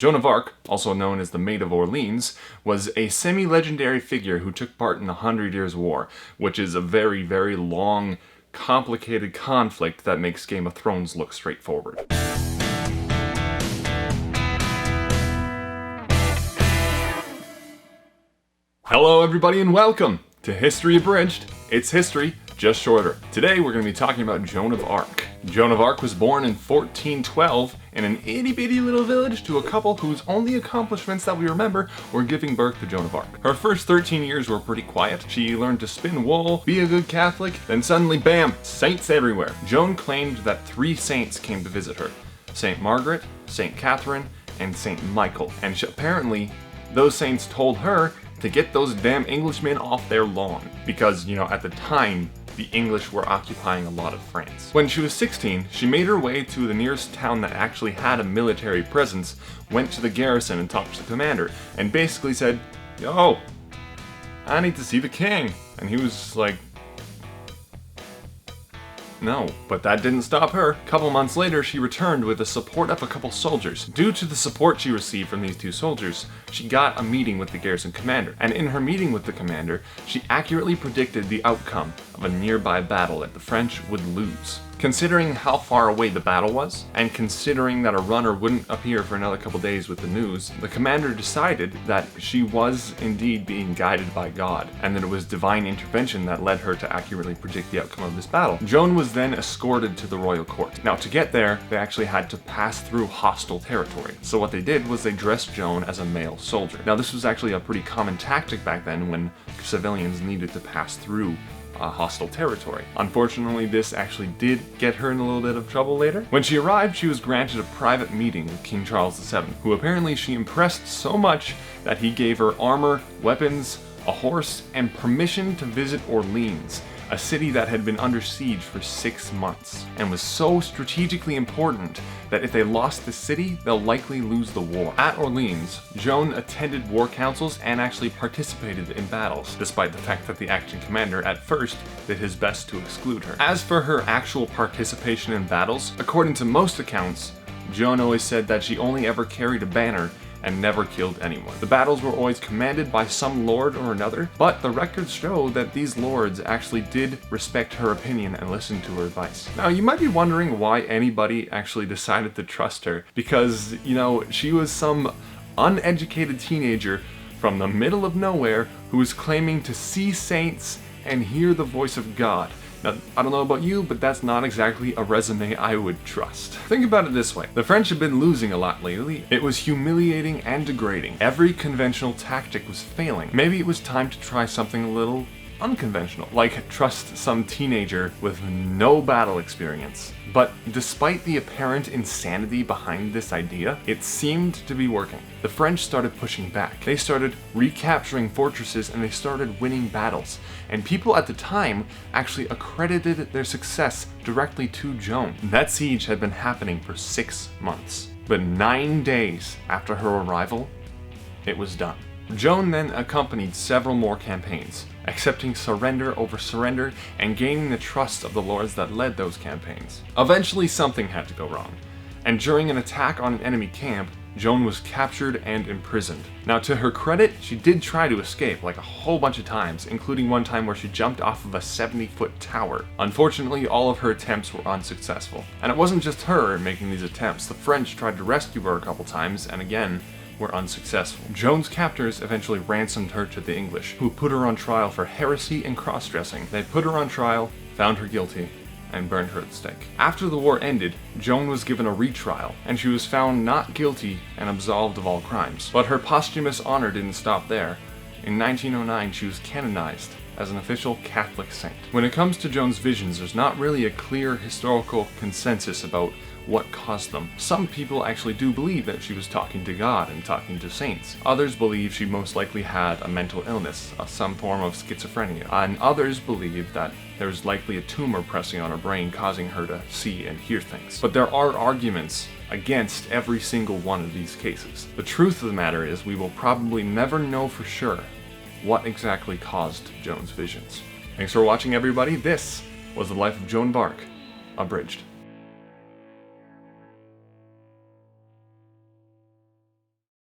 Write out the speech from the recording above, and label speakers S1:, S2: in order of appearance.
S1: Joan of Arc, also known as the Maid of Orleans, was a semi-legendary figure who took part in the 100 Years' War, which is a very, very long, complicated conflict that makes Game of Thrones look straightforward. Hello everybody and welcome to History Abridged. It's history, just shorter. Today we're going to be talking about Joan of Arc. Joan of Arc was born in 1412 in an itty-bitty little village to a couple whose only accomplishments that we remember were giving birth to Joan of Arc. Her first 13 years were pretty quiet. She learned to spin wool, be a good Catholic, then suddenly bam, saints everywhere. Joan claimed that 3 saints came to visit her: Saint Margaret, Saint Catherine, and Saint Michael. And apparently those saints told her to get those damn Englishmen off their lawn. Because, you know, at the time, the English were occupying a lot of France. When she was 16, she made her way to the nearest town that actually had a military presence, went to the garrison and talked to the commander, and basically said, "Yo, I need to see the king." And he was like, no. But that didn't stop her. A couple months later, she returned with the support of a couple soldiers. Due to the support she received from these 2 soldiers, she got a meeting with the garrison commander. And in her meeting with the commander, she accurately predicted the outcome of a nearby battle that the French would lose. Considering how far away the battle was, and considering that a runner wouldn't appear for another couple days with the news, the commander decided that she was indeed being guided by God, and that it was divine intervention that led her to accurately predict the outcome of this battle. Joan was then escorted to the royal court. Now, to get there, they actually had to pass through hostile territory. So what they did was they dressed Joan as a male soldier. Now, this was actually a pretty common tactic back then when civilians needed to pass through hostile territory. Unfortunately, this actually did get her in a little bit of trouble later. When she arrived, she was granted a private meeting with King Charles VII, who apparently she impressed so much that he gave her armor, weapons, a horse, and permission to visit Orleans, a city that had been under siege for 6 months, and was so strategically important that if they lost the city, they'll likely lose the war. At Orleans, Joan attended war councils and actually participated in battles, despite the fact that the acting commander at first did his best to exclude her. As for her actual participation in battles, according to most accounts, Joan always said that she only ever carried a banner and never killed anyone. The battles were always commanded by some lord or another, but the records show that these lords actually did respect her opinion and listen to her advice. Now, you might be wondering why anybody actually decided to trust her, because, you know, she was some uneducated teenager from the middle of nowhere who was claiming to see saints and hear the voice of God. Now, I don't know about you, but that's not exactly a resume I would trust. Think about it this way. The French have been losing a lot lately. It was humiliating and degrading. Every conventional tactic was failing. Maybe it was time to try something a little unconventional, like trust some teenager with no battle experience. But despite the apparent insanity behind this idea, it seemed to be working. The French started pushing back. They started recapturing fortresses and they started winning battles. And people at the time actually accredited their success directly to Joan. That siege had been happening for 6 months. But 9 days after her arrival, it was done. Joan then accompanied several more campaigns, accepting surrender over surrender and gaining the trust of the lords that led those campaigns. Eventually, something had to go wrong, and during an attack on an enemy camp, Joan was captured and imprisoned. Now, to her credit, she did try to escape like a whole bunch of times, including one time where she jumped off of a 70-foot tower. Unfortunately, all of her attempts were unsuccessful. And it wasn't just her making these attempts. The French tried to rescue her a couple times, and again, were unsuccessful. Joan's captors eventually ransomed her to the English, who put her on trial for heresy and cross-dressing. They put her on trial, found her guilty, and burned her at the stake. After the war ended, Joan was given a retrial, and she was found not guilty and absolved of all crimes. But her posthumous honor didn't stop there. In 1909, she was canonized as an official Catholic saint. When it comes to Joan's visions, there's not really a clear historical consensus about what caused them. Some people actually do believe that she was talking to God and talking to saints. Others believe she most likely had a mental illness, some form of schizophrenia. And others believe that there's likely a tumor pressing on her brain causing her to see and hear things. But there are arguments against every single one of these cases. The truth of the matter is we will probably never know for sure what exactly caused Joan's visions. Thanks for watching, everybody. This was the life of Joan of Arc, Abridged.